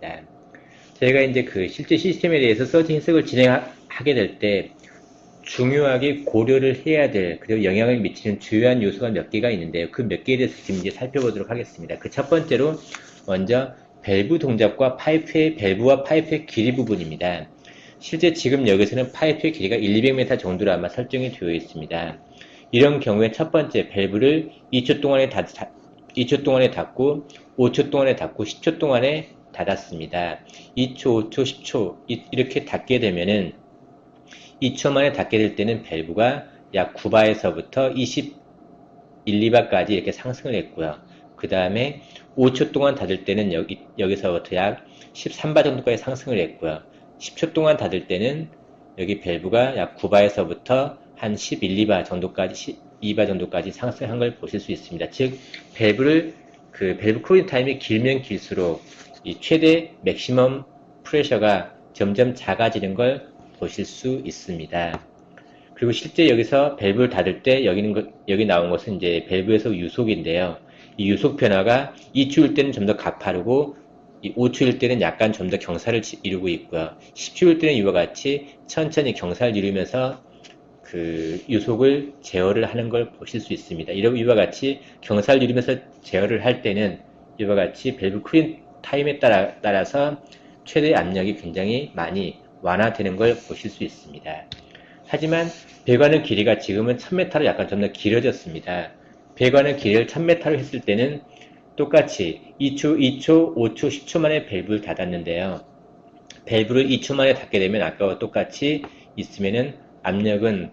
있습니다. 저희가 이제 그 실제 시스템에 대해서 서치 해석을 진행하게 될 때 중요하게 고려를 해야 될, 그리고 영향을 미치는 주요한 요소가 몇 개가 있는데요. 그 몇 개에 대해서 지금 이제 살펴보도록 하겠습니다. 그 첫 번째로 먼저 밸브 동작과 파이프의 밸브와 파이프의 길이 부분입니다. 실제 지금 여기서는 파이프의 길이가 1-200m 정도로 아마 설정이 되어 있습니다. 이런 경우에 첫 번째 밸브를 2초 동안에 2초 동안에 닫고 5초 동안에 닫고 10초 동안에 닫았습니다. 2초, 5초, 10초 이렇게 닫게 되면은 2초 만에 닫게 될 때는 밸브가 약 9바에서부터 21, 2바까지 이렇게 상승을 했고요. 그 다음에 5초 동안 닫을 때는 여기서부터 약 13바 정도까지 상승을 했고요. 10초 동안 닫을 때는 여기 밸브가 약 9바에서부터 한 11, 2바 정도까지, 2바 정도까지 상승한 걸 보실 수 있습니다. 즉, 밸브 쿨링 타임이 길면 길수록 이 최대 맥시멈 프레셔가 점점 작아지는 걸 보실 수 있습니다. 그리고 실제 여기서 밸브를 닫을 때 여기 나온 것은 이제 밸브에서 유속인데요. 이 유속 변화가 2초일 때는 좀 더 가파르고 5초일 때는 약간 좀 더 경사를 이루고 있고요. 10초일 때는 이와 같이 천천히 경사를 이루면서 그 유속을 제어를 하는 걸 보실 수 있습니다. 이와 같이 경사를 이루면서 제어를 할 때는 이와 같이 밸브 쿨링 타임에 따라서 최대 압력이 굉장히 많이 완화되는 걸 보실 수 있습니다. 하지만 배관의 길이가 지금은 1000m로 약간 좀 더 길어졌습니다. 배관의 길이를 1000m로 했을 때는 똑같이 2초, 2초, 5초, 10초 만에 밸브를 닫았는데요. 밸브를 2초 만에 닫게 되면 아까와 똑같이 있으면은 압력은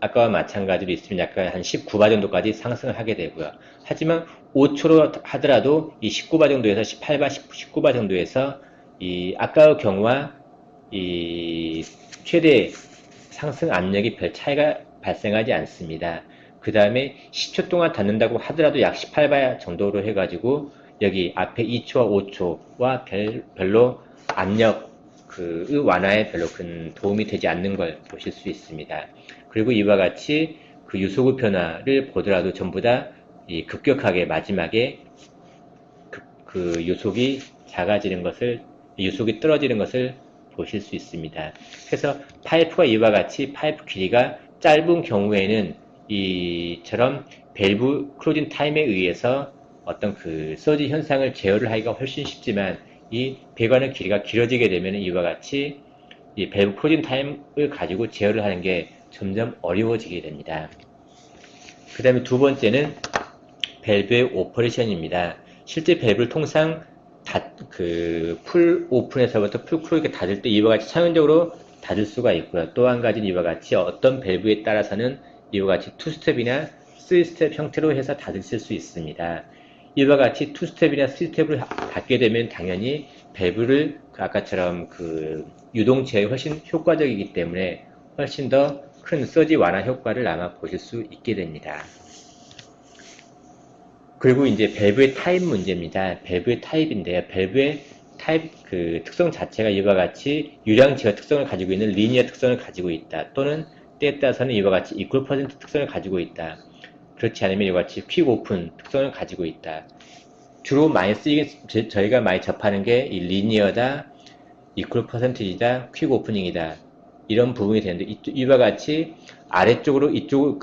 아까와 마찬가지로 있으면 약간 한 19바 정도까지 상승을 하게 되고요. 하지만 5초로 하더라도 이 19바 정도에서 18바, 19바 정도에서 이 아까의 경우와 이 최대 상승 압력이 별 차이가 발생하지 않습니다. 그 다음에 10초 동안 닫는다고 하더라도 약 18바 정도로 해가지고 여기 앞에 2초와 5초와 별로 압력 그 완화에 별로 큰 도움이 되지 않는 걸 보실 수 있습니다. 그리고 이와 같이 그 유속의 변화를 보더라도 전부 다 급격하게 마지막에 그 유속이 작아지는 것을, 유속이 떨어지는 것을 보실 수 있습니다. 그래서 파이프가 이와 같이 파이프 길이가 짧은 경우에는 이처럼 밸브 클로징 타임에 의해서 어떤 그 서지 현상을 제어를 하기가 훨씬 쉽지만 이 배관의 길이가 길어지게 되면 이와 같이 이 밸브 클로징 타임을 가지고 제어를 하는 게 점점 어려워지게 됩니다. 그 다음에 두 번째는 밸브의 오퍼레이션입니다. 실제 밸브를 통상 풀 오픈에서부터 풀 클로징 닫을 때 이와 같이 차근적으로 닫을 수가 있고요. 또 한 가지는 이와 같이 어떤 밸브에 따라서는 이와 같이 투스텝이나 3스텝 형태로 해서 닫으실 수 있습니다. 이와 같이 투스텝이나 3스텝을 닫게 되면 당연히 밸브를 아까처럼 그 유동 제어에 훨씬 효과적이기 때문에 훨씬 더 큰 서지 완화 효과를 아마 보실 수 있게 됩니다. 그리고 이제 밸브의 타입 문제입니다. 밸브의 타입인데요. 밸브의 타입 그 특성 자체가 이와 같이 유량 제어 특성을 가지고 있는 리니어 특성을 가지고 있다. 또는 때에 따라서는 이와 같이 이퀄 퍼센트 특성을 가지고 있다. 그렇지 않으면 이와 같이 퀵 오픈 특성을 가지고 있다. 주로 많이 저희가 많이 접하는 게 이 리니어다, 이퀄 퍼센티지다, 퀵 오프닝이다. 이런 부분이 되는데 이와 같이 아래쪽으로 이쪽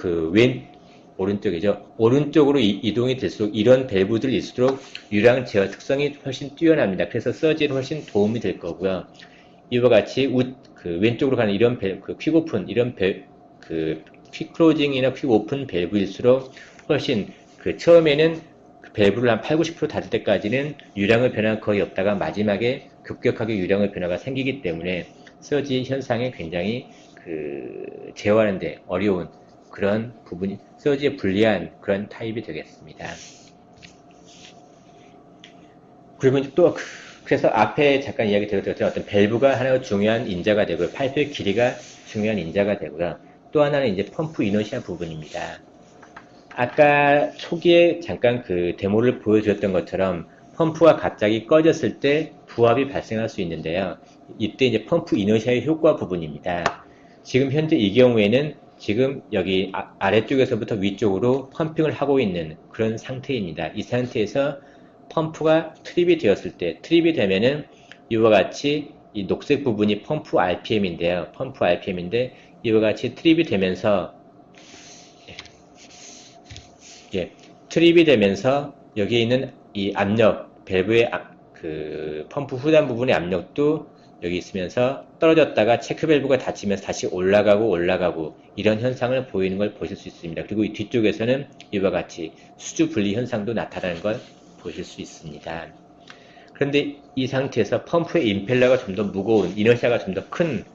오른쪽이죠. 오른쪽으로 이동이 될수록 이런 밸브들일수록 유량 제어 특성이 훨씬 뛰어납니다. 그래서 서지에 훨씬 도움이 될 거고요. 이와 같이 왼쪽으로 가는 이런 퀵 오픈, 퀵 클로징이나 퀵 오픈 밸브일수록 훨씬 처음에는 밸브를 한 8, 90% 닫을 때까지는 유량의 변화가 거의 없다가 마지막에 급격하게 유량의 변화가 생기기 때문에 서지 현상에 굉장히 제어하는데 어려운 그런 부분이 서지에 불리한 그런 타입이 되겠습니다. 그리고 또 그래서 앞에 잠깐 이야기 드렸던 어떤 밸브가 하나의 중요한 인자가 되고요. 파이프의 길이가 중요한 인자가 되고요. 또 하나는 이제 펌프 이너시아 부분입니다. 아까 초기에 잠깐 그 데모를 보여드렸던 것처럼 펌프가 갑자기 꺼졌을 때 부합이 발생할 수 있는데요. 이때 이제 펌프 이너시아의 효과 부분입니다. 지금 현재 이 경우에는 지금 여기 아래쪽에서부터 위쪽으로 펌핑을 하고 있는 그런 상태입니다. 이 상태에서 펌프가 트립이 되었을 때, 트립이 되면은 이와 같이 이 녹색 부분이 펌프 RPM인데요. 펌프 RPM인데 이와 같이 트립이 되면서 예, 트립이 되면서 여기에 있는 이 압력, 밸브의 그 펌프 후단 부분의 압력도 여기 있으면서 떨어졌다가 체크 밸브가 닫히면서 다시 올라가고 이런 현상을 보이는 걸 보실 수 있습니다. 그리고 이 뒤쪽에서는 이와 같이 수주 분리 현상도 나타나는 걸 보실 수 있습니다. 그런데 이 상태에서 펌프의 임펠러가 좀 더 무거운, 이너시아가 좀 더 큰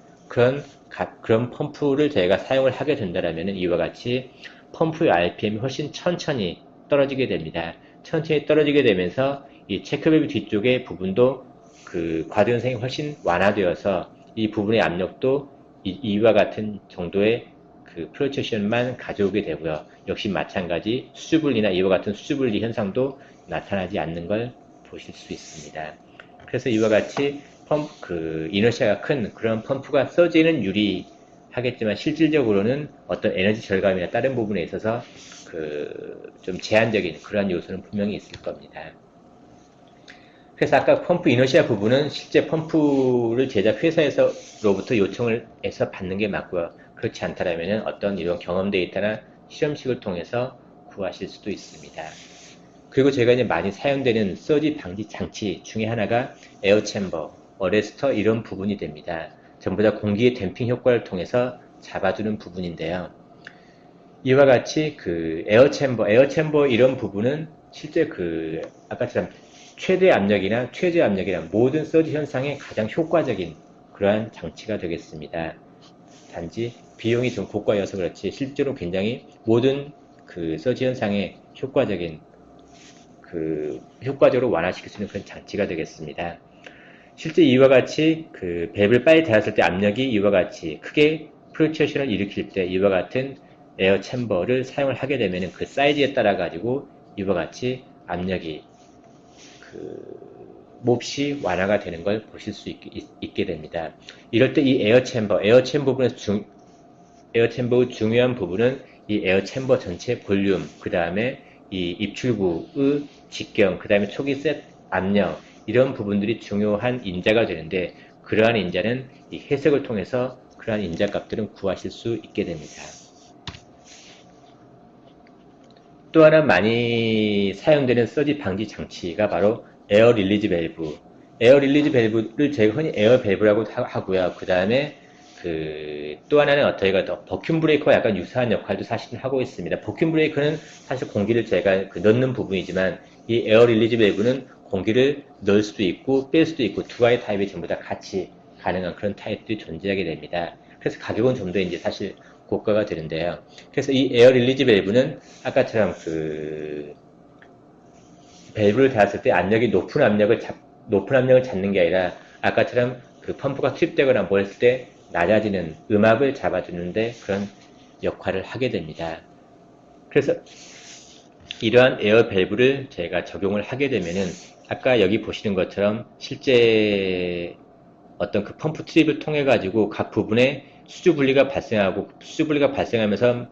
그런 펌프를 저희가 사용을 하게 된다면 이와 같이 펌프의 RPM이 훨씬 천천히 떨어지게 됩니다. 천천히 떨어지게 되면서 이 체크밸브 뒤쪽의 부분도 그 과도 현상이 훨씬 완화되어서 이 부분의 압력도 이와 같은 정도의 그 프로트루션만 가져오게 되고요. 역시 마찬가지 수주분리나 이와 같은 수주분리 현상도 나타나지 않는 걸 보실 수 있습니다. 그래서 이와 같이 이너시아가 큰 그런 펌프가 써지는 유리하겠지만 실질적으로는 어떤 에너지 절감이나 다른 부분에 있어서 좀 제한적인 그러한 요소는 분명히 있을 겁니다. 그래서 아까 펌프 이너시아 부분은 실제 펌프를 제작 회사에서로부터 요청을 해서 받는 게 맞고요. 그렇지 않다면 어떤 이런 경험 데이터나 실험식을 통해서 구하실 수도 있습니다. 그리고 제가 이제 많이 사용되는 서지 방지 장치 중에 하나가 에어 챔버, 어레스터 이런 부분이 됩니다. 전부 다 공기의 댐핑 효과를 통해서 잡아주는 부분인데요. 이와 같이 에어 챔버 이런 부분은 실제 아까처럼 최대 압력이나 최저 압력이나 모든 서지 현상에 가장 효과적인 그러한 장치가 되겠습니다. 단지 비용이 좀 고가여서 그렇지 실제로 굉장히 모든 서지 현상에 효과적으로 완화시킬 수 있는 그런 장치가 되겠습니다. 실제 이와 같이 밸브를 빨리 닫았을 때 압력이 이와 같이 크게 프로트루션을 일으킬 때 이와 같은 에어 챔버를 사용을 하게 되면 그 사이즈에 따라 가지고 이와 같이 압력이 몹시 완화가 되는 걸 보실 수 있게 됩니다. 이럴 때 이 에어 챔버의 중요한 부분은 이 에어 챔버 전체 볼륨, 그 다음에 이 입출구의 직경, 그 다음에 초기 셋 압력, 이런 부분들이 중요한 인자가 되는데, 그러한 인자는 이 해석을 통해서 그러한 인자 값들은 구하실 수 있게 됩니다. 또 하나 많이 사용되는 서지 방지 장치가 바로 에어 릴리즈 밸브. 에어 릴리즈 밸브를 저희가 흔히 에어 밸브라고 하고요. 그 다음에 또 하나는 저희가 버큐um 브레이커와 약간 유사한 역할도 사실 하고 있습니다. 버큐um 브레이커는 사실 공기를 제가 넣는 부분이지만 이 에어 릴리즈 밸브는 공기를 넣을 수도 있고 뺄 수도 있고 두 가지 타입이 전부 다 같이 가능한 그런 타입들이 존재하게 됩니다. 그래서 가격은 좀 더 이제 사실 고가가 되는데요. 그래서 이 에어 릴리즈 밸브는 아까처럼 밸브를 닫았을 때 높은 압력을 잡는 게 아니라 아까처럼 펌프가 투입되거나 뭐 했을 때 낮아지는 음압을 잡아주는데 그런 역할을 하게 됩니다. 그래서 이러한 에어 밸브를 제가 적용을 하게 되면은 아까 여기 보시는 것처럼 실제 어떤 펌프 트립을 통해 가지고 각 부분에 수주 분리가 발생하면서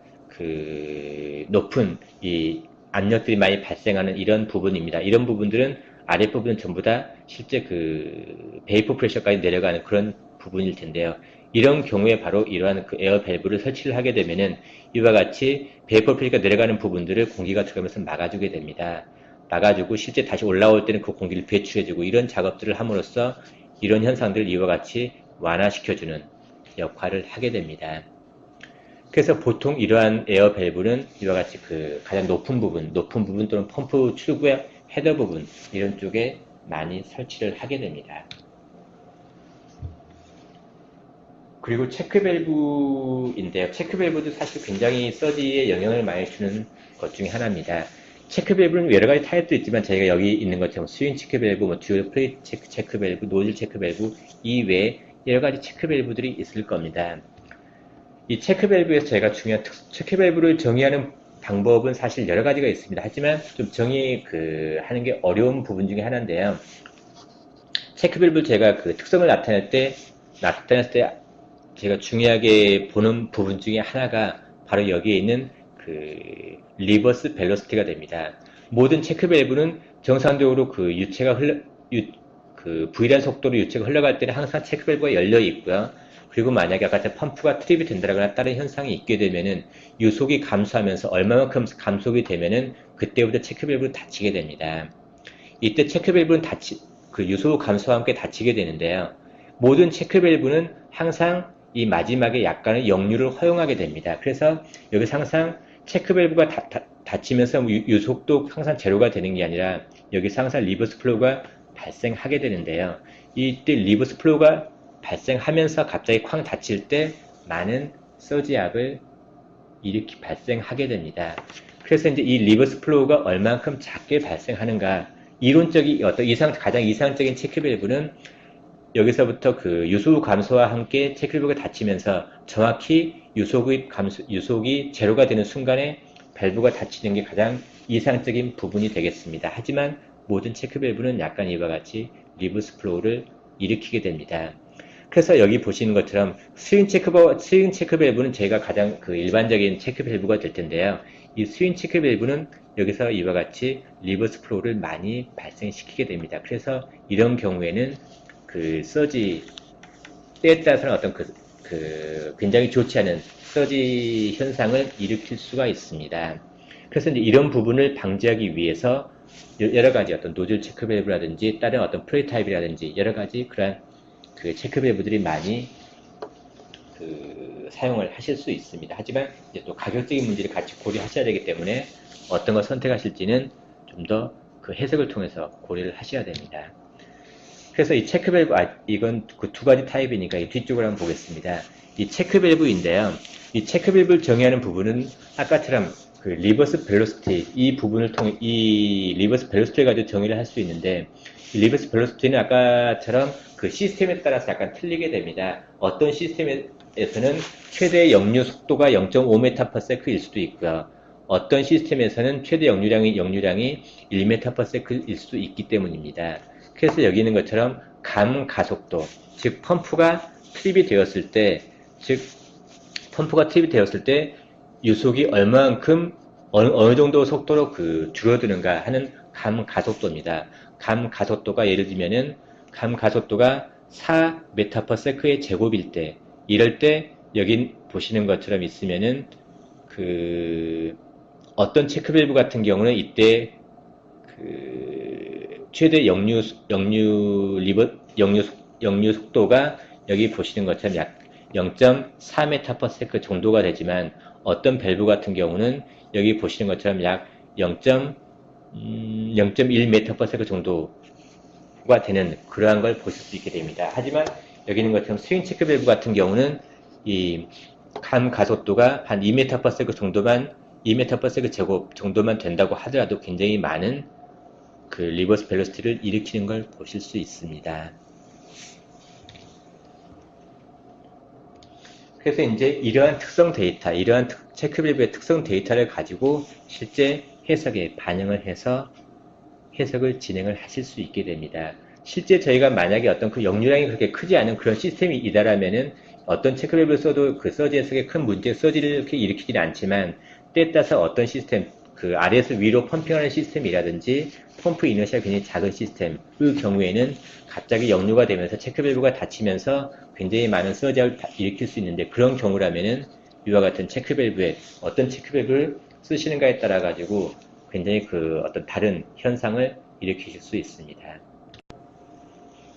높은 이 압력들이 많이 발생하는 이런 부분입니다. 이런 부분들은 아랫부분은 전부 다 실제 베이퍼 프레셔까지 내려가는 그런 부분일 텐데요. 이런 경우에 바로 이러한 에어 밸브를 설치를 하게 되면은 이와 같이 베이퍼 프레셔가 내려가는 부분들을 공기가 들어가면서 막아주게 됩니다. 막아주고 실제 다시 올라올 때는 그 공기를 배출해주고 이런 작업들을 함으로써 이런 현상들을 이와 같이 완화시켜주는 역할을 하게 됩니다. 그래서 보통 이러한 에어 밸브는 이와 같이 가장 높은 부분 또는 펌프 출구의 헤더 부분 이런 쪽에 많이 설치를 하게 됩니다. 그리고 체크 밸브인데요. 체크 밸브도 사실 굉장히 서지에 영향을 많이 주는 것 중에 하나입니다. 체크 밸브는 여러 가지 타입도 있지만 저희가 여기 있는 것처럼 스윙 체크 밸브, 듀얼 플레이트 체크 밸브, 노즐 체크 밸브 이외에 여러 가지 체크 밸브들이 있을 겁니다. 이 체크 밸브에서 제가 중요한 체크 밸브를 정의하는 방법은 사실 여러 가지가 있습니다. 하지만 좀 하는 게 어려운 부분 중에 하나인데요. 체크 밸브 제가 특성을 나타냈을 때 제가 중요하게 보는 부분 중에 하나가 바로 여기에 있는 리버스 벨로시티가 됩니다. 모든 체크 밸브는 정상적으로 유체가 그 V란 속도로 유체가 흘러갈 때는 항상 체크밸브가 열려 있고요. 그리고 만약에 아까 펌프가 트립이 된다거나 다른 현상이 있게 되면은 유속이 감소하면서 얼마만큼 감속이 되면은 그때부터 체크밸브를 닫히게 됩니다. 이때 체크밸브는 그 유속 감소와 함께 닫히게 되는데요. 모든 체크밸브는 항상 이 마지막에 약간의 역류를 허용하게 됩니다. 그래서 여기서 항상 체크밸브가 닫히면서 유속도 항상 제로가 되는 게 아니라 여기서 항상 리버스 플로우가 발생하게 되는데요. 이때 리버스 플로우가 발생하면서 갑자기 쾅 닫힐 때 많은 서지압을 발생하게 됩니다. 그래서 이제 이 리버스 플로우가 얼만큼 작게 발생하는가, 이론적인 어떤 가장 이상적인 체크밸브는 여기서부터 그 유속 감소와 함께 체크밸브가 닫히면서 정확히 유속이 제로가 되는 순간에 밸브가 닫히는 게 가장 이상적인 부분이 되겠습니다. 하지만 모든 체크밸브는 약간 이와 같이 리버스 플로우를 일으키게 됩니다. 그래서 여기 보시는 것처럼 스윙 체크 밸브는 제가 가장 그 일반적인 체크 밸브가 될 텐데요. 이 스윙 체크 밸브는 여기서 이와 같이 리버스 플로우를 많이 발생시키게 됩니다. 그래서 이런 경우에는 그 서지 때에 따라서는 어떤 굉장히 좋지 않은 서지 현상을 일으킬 수가 있습니다. 그래서 이제 이런 부분을 방지하기 위해서 여러 가지 어떤 노즐 체크 밸브라든지 다른 어떤 플레이 타입이라든지 여러 가지 그러한 그 체크 밸브들이 많이 사용을 하실 수 있습니다. 하지만 이제 또 가격적인 문제를 같이 고려하셔야 되기 때문에 어떤 걸 선택하실지는 좀 더 그 해석을 통해서 고려를 하셔야 됩니다. 그래서 이 체크 밸브, 이건 그 두 가지 타입이니까 이 뒤쪽을 한번 보겠습니다. 이 체크 밸브인데요. 이 체크 밸브를 정의하는 부분은 아까처럼 그 리버스 벨로시티, 이 리버스 벨로시티를 가지고 정의를 할 수 있는데, 이 리버스 벨로시티는 아까처럼 그 시스템에 따라서 약간 틀리게 됩니다. 어떤 시스템에서는 최대 역류 속도가 0.5m/s일 수도 있고요. 어떤 시스템에서는 최대 역류량이 1m/s일 수도 있기 때문입니다. 그래서 여기 있는 것처럼 감가속도, 즉 펌프가 트립이 되었을 때, 유속이 얼마만큼 어느 정도 속도로 줄어드는가 하는 감가속도입니다. 감가속도가 예를 들면은 감가속도가 4m/s의 제곱일 때, 이럴 때 여기 보시는 것처럼 있으면은 어떤 체크밸브 같은 경우는 이때 최대 역류 속도가 여기 보시는 것처럼 약 0.4m/s 정도가 되지만 어떤 밸브 같은 경우는 여기 보시는 것처럼 약 0.1m/s 정도가 되는 그러한 걸 보실 수 있게 됩니다. 하지만 여기 있는 것처럼 스윙 체크 밸브 같은 경우는 이 감가속도가 한 2m/s 정도만 2m/s 제곱 정도만 된다고 하더라도 굉장히 많은 그 리버스 벨로시티를 일으키는 걸 보실 수 있습니다. 그래서 이제 이러한 특성 데이터, 이러한 체크 밸브의 특성 데이터를 가지고 실제 해석에 반영을 해서 해석을 진행을 하실 수 있게 됩니다. 실제 저희가 만약에 어떤 그 역류량이 그렇게 크지 않은 그런 시스템이 이다라면은 어떤 체크 밸브를 써도 그 서지 해석에 큰 서지를 이렇게 일으키지는 않지만 때에 따라서 어떤 시스템, 그 아래에서 위로 펌핑하는 시스템이라든지 펌프 이너시가 굉장히 작은 시스템의 경우에는 갑자기 역류가 되면서 체크밸브가 닫히면서 굉장히 많은 서지압을 일으킬 수 있는데, 그런 경우라면은 이와 같은 체크밸브에 어떤 체크밸브를 쓰시는가에 따라 가지고 굉장히 어떤 다른 현상을 일으키실 수 있습니다.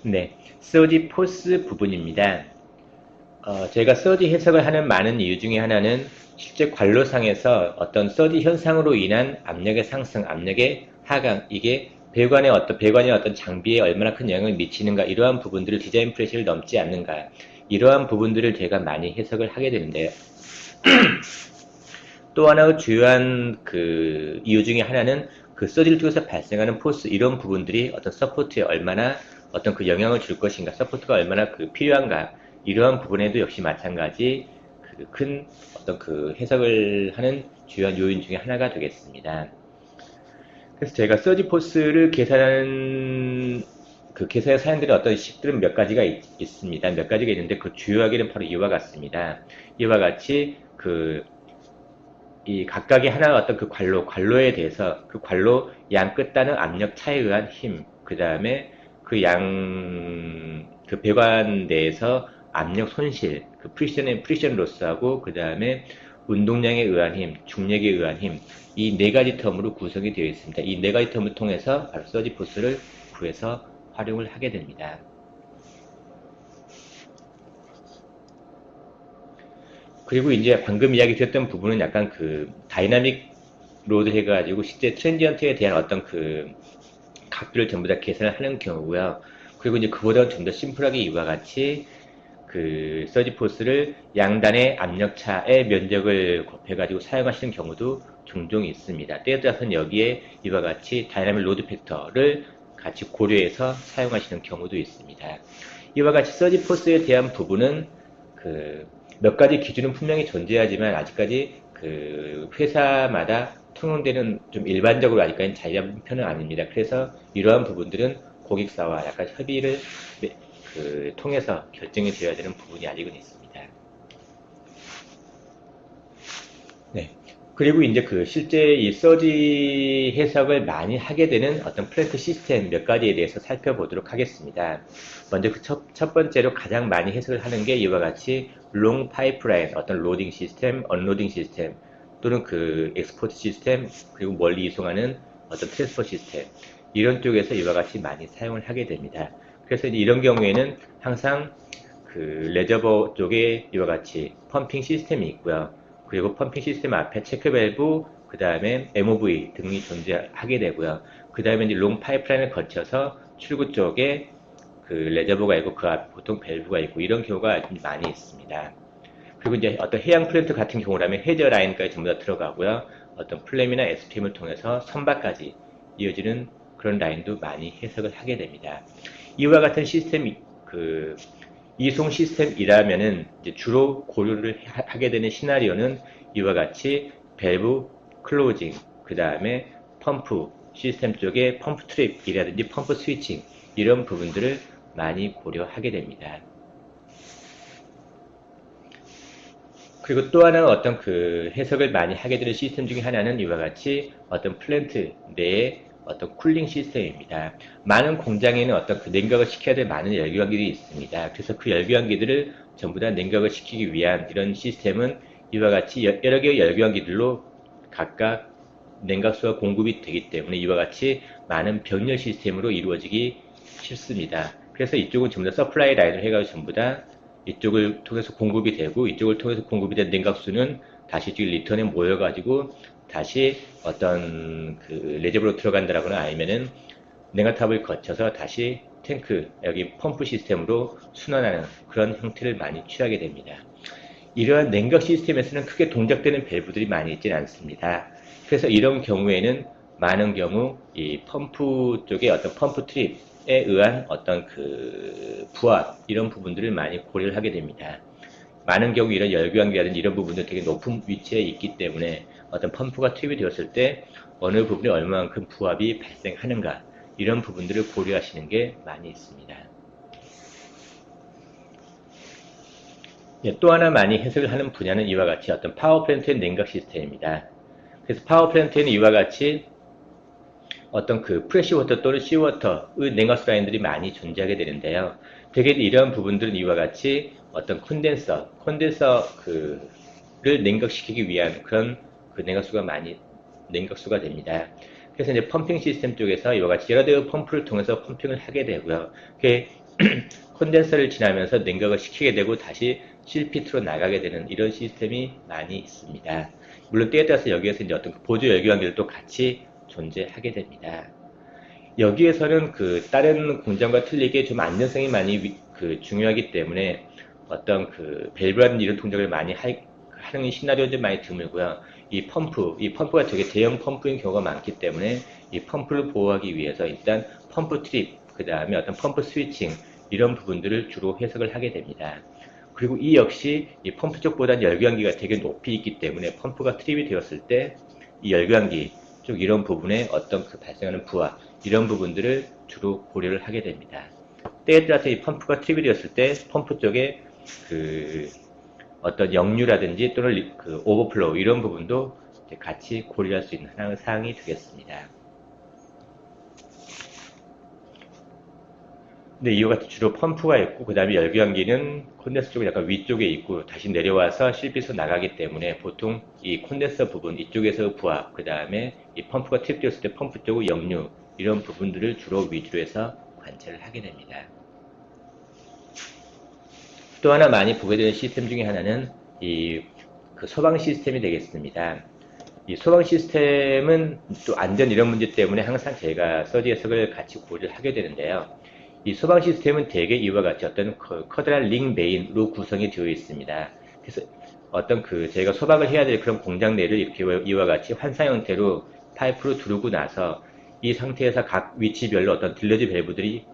네, 서지 포스 부분입니다. 저희가 서지 해석을 하는 많은 이유 중에 하나는 실제 관로상에서 어떤 서지 현상으로 인한 압력의 상승, 압력의 하강, 이게 배관의 어떤 장비에 얼마나 큰 영향을 미치는가, 이러한 부분들을 디자인 프레시를 넘지 않는가, 이러한 부분들을 제가 많이 해석을 하게 되는데요. 또 하나의 주요한 이유 중에 하나는 서지를 통해서 발생하는 포스, 이런 부분들이 어떤 서포트에 얼마나 어떤 영향을 줄 것인가, 서포트가 얼마나 필요한가, 이러한 부분에도 역시 마찬가지 큰 어떤 해석을 하는 주요한 요인 중에 하나가 되겠습니다. 그래서 제가 서지 포스를 계산하는 계산에 사용되는 어떤 식들은 몇 가지가 있습니다. 몇 가지가 있는데 그 주요하게는 바로 이와 같습니다. 이와 같이 이 각각의 하나의 어떤 관로에 대해서 관로 양 끝단의 압력 차에 의한 힘, 그 다음에 그 배관 내에서 압력 손실, 그 프리션 로스하고 그 다음에 운동량에 의한 힘, 중력에 의한 힘, 이 네 가지 텀으로 구성이 되어 있습니다. 이 네 가지 텀을 통해서 바로 서지 포스를 구해서 활용을 하게 됩니다. 그리고 이제 방금 이야기 드렸던 부분은 약간 그 다이나믹 로드 해가지고 실제 트랜지언트에 대한 어떤 그 값들을 전부 다 계산을 하는 경우고요. 그리고 이제 그보다 좀 더 심플하게 이와 같이 그 서지포스를 양단의 압력차의 면적을 곱해가지고 사용하시는 경우도 종종 있습니다. 때에 따라서는 여기에 이와 같이 다이나믹 로드 팩터를 같이 고려해서 사용하시는 경우도 있습니다. 이와 같이 서지포스에 대한 부분은 그 몇 가지 기준은 분명히 존재하지만 아직까지 그 회사마다 통용되는 좀 일반적으로 아직까지 잘 잡은 편은 아닙니다. 그래서 이러한 부분들은 고객사와 약간 협의를 통해서 결정이 되어야 되는 부분이 아직은 있습니다. 네. 그리고 이제 그 실제 이 서지 해석을 많이 하게 되는 어떤 플랜트 시스템 몇 가지에 대해서 살펴보도록 하겠습니다. 먼저 그 첫 번째로 가장 많이 해석을 하는 게 이와 같이 롱 파이프라인, 어떤 로딩 시스템, 언로딩 시스템, 또는 그 엑스포트 시스템, 그리고 멀리 이송하는 어떤 트랜스퍼 시스템, 이런 쪽에서 이와 같이 많이 사용을 하게 됩니다. 그래서 이런 경우에는 항상 그 레저버 쪽에 이와 같이 펌핑 시스템이 있고요. 그리고 펌핑 시스템 앞에 체크 밸브, 그 다음에 MOV 등이 존재하게 되고요. 그 다음에 이제 롱 파이프라인을 거쳐서 출구 쪽에 그 레저버가 있고 그 앞에 보통 밸브가 있고 이런 경우가 많이 있습니다. 그리고 이제 어떤 해양 플랜트 같은 경우라면 해저 라인까지 전부 다 들어가고요. 어떤 플램이나 SPM을 통해서 선박까지 이어지는 그런 라인도 많이 해석을 하게 됩니다. 이와 같은 시스템, 그 이송 시스템이라면은 주로 고려를 하게 되는 시나리오는 이와 같이 밸브 클로징, 그 다음에 펌프 시스템 쪽에 펌프 트립이라든지 펌프 스위칭 이런 부분들을 많이 고려하게 됩니다. 그리고 또 하나 어떤 그 해석을 많이 하게 되는 시스템 중에 하나는 이와 같이 어떤 플랜트 내의 어떤 쿨링 시스템입니다. 많은 공장에는 어떤 그 냉각을 시켜야 될 많은 열교환기들이 있습니다. 그래서 그 열교환기들을 전부 다 냉각을 시키기 위한 이런 시스템은 이와 같이 여러 개의 열교환기들로 각각 냉각수가 공급이 되기 때문에 이와 같이 많은 병렬 시스템으로 이루어지기 쉽습니다. 그래서 이쪽은 전부 다 서플라이 라인을 해가지고 전부 다 이쪽을 통해서 공급이 되고 이쪽을 통해서 공급이 된 냉각수는 다시 지금 리턴에 모여가지고 다시 어떤 그 레저버로 들어간다거나 아니면은 냉각탑을 거쳐서 다시 탱크 여기 펌프 시스템으로 순환하는 그런 형태를 많이 취하게 됩니다. 이러한 냉각 시스템에서는 크게 동작되는 밸브들이 많이 있지는 않습니다. 그래서 이런 경우에는 많은 경우 이 펌프 쪽에 어떤 펌프 트립에 의한 어떤 그 부합 이런 부분들을 많이 고려를 하게 됩니다. 많은 경우 이런 열교환기라든지 이런 부분들 되게 높은 위치에 있기 때문에 어떤 펌프가 투입이 되었을 때 어느 부분에 얼마만큼 부합이 발생하는가 이런 부분들을 고려하시는 게 많이 있습니다. 예, 또 하나 많이 해석을 하는 분야는 이와 같이 어떤 파워플랜트의 냉각 시스템입니다. 그래서 파워플랜트에는 이와 같이 어떤 그 프레시워터 또는 시워터의 냉각수 라인들이 많이 존재하게 되는데요. 되게 이러한 부분들은 이와 같이 어떤 콘덴서 그를 냉각시키기 위한 그런 그 냉각수가 됩니다. 그래서 이제 펌핑 시스템 쪽에서 이와 같이 여러 대의 펌프를 통해서 펌핑을 하게 되고요. 그게 콘덴서를 지나면서 냉각을 시키게 되고 다시 실핏으로 나가게 되는 이런 시스템이 많이 있습니다. 물론 때에 따라서 여기에서 이제 어떤 보조 열교환기들도 같이 존재하게 됩니다. 여기에서는 그 다른 공장과 틀리게 좀 안전성이 많이 중요하기 때문에 어떤 그 밸브라든지 이런 동작을 많이 하는 시나리오도 많이 드물고요. 이 펌프가 되게 대형 펌프인 경우가 많기 때문에 이 펌프를 보호하기 위해서 일단 펌프 트립, 그 다음에 어떤 펌프 스위칭 이런 부분들을 주로 해석을 하게 됩니다. 그리고 이 역시 이 펌프 쪽보다는 열교환기가 되게 높이 있기 때문에 펌프가 트립이 되었을 때 이 열교환기 쪽 이런 부분에 어떤 그 발생하는 부하 이런 부분들을 주로 고려를 하게 됩니다. 때에 따라서 이 펌프가 트립이 되었을 때 펌프 쪽에 그 어떤 역류라든지 또는 그 오버플로우 이런 부분도 같이 고려할 수 있는 하나의 사항이 되겠습니다. 근데 이와 같이 주로 펌프가 있고, 그 다음에 열교환기는 콘덴서 쪽은 약간 위쪽에 있고, 다시 내려와서 실빗으로 나가기 때문에 보통 이 콘덴서 부분, 이쪽에서 부하, 그 다음에 이 펌프가 투입되었을 때 펌프 쪽 역류, 이런 부분들을 주로 위주로 해서 관찰을 하게 됩니다. 또 하나 많이 보게 되는 시스템 중에 하나는 이 그 소방 시스템이 되겠습니다. 이 소방 시스템은 또 안전 이런 문제 때문에 항상 제가 서지 해석을 같이 고려를 하게 되는데요. 이 소방 시스템은 대개 이와 같이 어떤 커다란 링 메인으로 구성이 되어 있습니다. 그래서 어떤 저희가 소방을 해야 될 그런 공장 내를 이렇게 이와 같이 환상 형태로 파이프로 두르고 나서 이 상태에서 각 위치별로 어떤 딜러지 밸브들이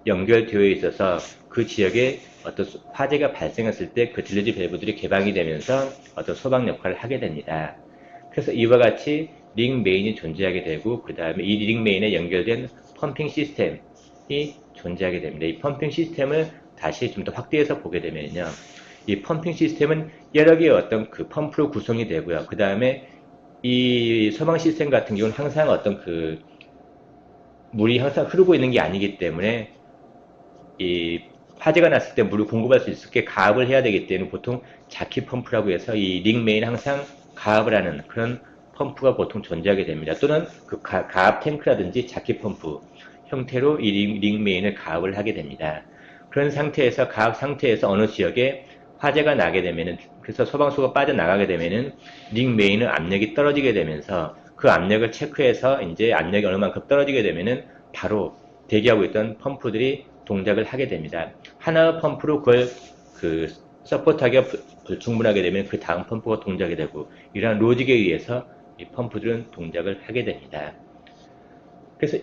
연결되어 있어서 그 지역에 어떤 화재가 발생했을 때 그 딜러지 밸브들이 개방이 되면서 어떤 소방 역할을 하게 됩니다. 그래서 이와 같이 링 메인이 존재하게 되고, 그 다음에 이 링 메인에 연결된 펌핑 시스템이 존재하게 됩니다. 이 펌핑 시스템을 다시 좀 더 확대해서 보게 되면요, 이 펌핑 시스템은 여러 개의 어떤 그 펌프로 구성이 되고요. 그 다음에 이 소방 시스템 같은 경우는 항상 어떤 물이 항상 흐르고 있는 게 아니기 때문에 이 화재가 났을 때 물을 공급할 수 있게 가압을 해야 되기 때문에 보통 자키 펌프라고 해서 이 링 메인 항상 가압을 하는 그런 펌프가 보통 존재하게 됩니다. 또는 그 가압 탱크라든지 자키 펌프 형태로 이 링 메인을 가압을 하게 됩니다. 그런 상태에서 가압 상태에서 어느 지역에 화재가 나게 되면은, 그래서 소방수가 빠져나가게 되면은 링 메인의 압력이 떨어지게 되면서 그 압력을 체크해서 이제 압력이 어느 만큼 떨어지게 되면은 바로 대기하고 있던 펌프들이 동작을 하게 됩니다. 하나의 펌프로 그걸 서포트하기가 불충분하게 되면 그 다음 펌프가 동작이 되고, 이러한 로직에 의해서 이 펌프들은 동작을 하게 됩니다. 그래서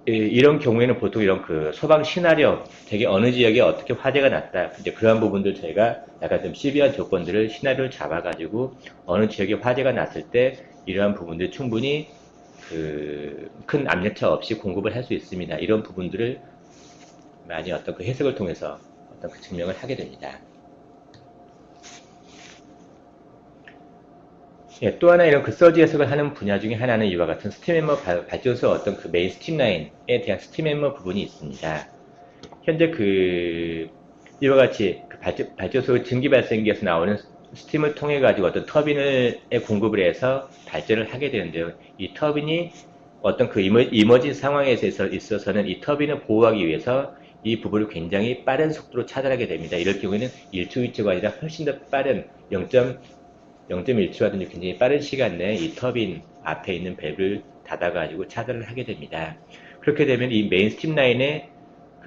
이런 경우에는 보통 이런 소방 시나리오, 되게 어느 지역에 어떻게 화재가 났다, 이제 그러한 부분들 저희가 약간 좀 시비한 조건들을 시나리오를 잡아가지고 어느 지역에 화재가 났을 때 이러한 부분들 충분히 큰 압력차 없이 공급을 할 수 있습니다. 이런 부분들을 많이 어떤 해석을 통해서 어떤 증명을 하게 됩니다. 예, 또 하나 이런 서지 해석을 하는 분야 중에 하나는 이와 같은 스팀엠머 발전소 어떤 메인 스팀라인에 대한 스팀엠머 부분이 있습니다. 현재 이와 같이 발전소 증기 발생기에서 나오는 스팀을 통해 가지고 어떤 터빈을 공급을 해서 발전을 하게 되는데요. 이 터빈이 어떤 이머진 상황에 있어서는 이 터빈을 보호하기 위해서 이 부분을 굉장히 빠른 속도로 차단하게 됩니다. 이럴 경우에는 1초, 2초가 아니라 훨씬 더 빠른 0.1초라든지 굉장히 빠른 시간 내에 이 터빈 앞에 있는 밸브를 닫아가지고 차단을 하게 됩니다. 그렇게 되면 이 메인 스팀 라인의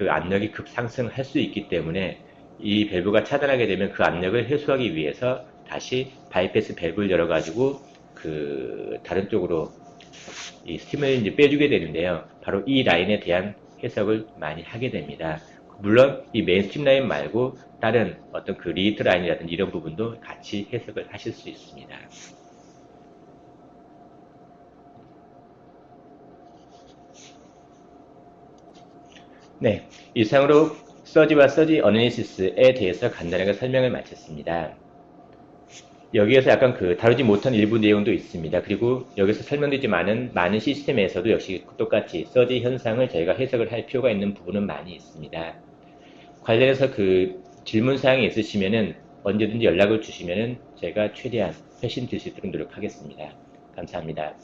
압력이 급상승할 수 있기 때문에 이 밸브가 차단하게 되면 그 압력을 해소하기 위해서 다시 바이패스 밸브를 열어가지고 다른 쪽으로 이 스팀을 이제 빼주게 되는데요. 바로 이 라인에 대한 해석을 많이 하게 됩니다. 물론 이 메인스트림 라인 말고 다른 어떤 리히트 라인이라든지 이런 부분도 같이 해석을 하실 수 있습니다. 네, 이상으로 서지와 서지 어널리시스에 대해서 간단하게 설명을 마쳤습니다. 여기에서 약간 다루지 못한 일부 내용도 있습니다. 그리고 여기서 설명되지 많은 시스템에서도 역시 똑같이 서지 현상을 저희가 해석을 할 필요가 있는 부분은 많이 있습니다. 관련해서 질문 사항이 있으시면은 언제든지 연락을 주시면은 제가 최대한 회신 드릴 수 있도록 노력하겠습니다. 감사합니다.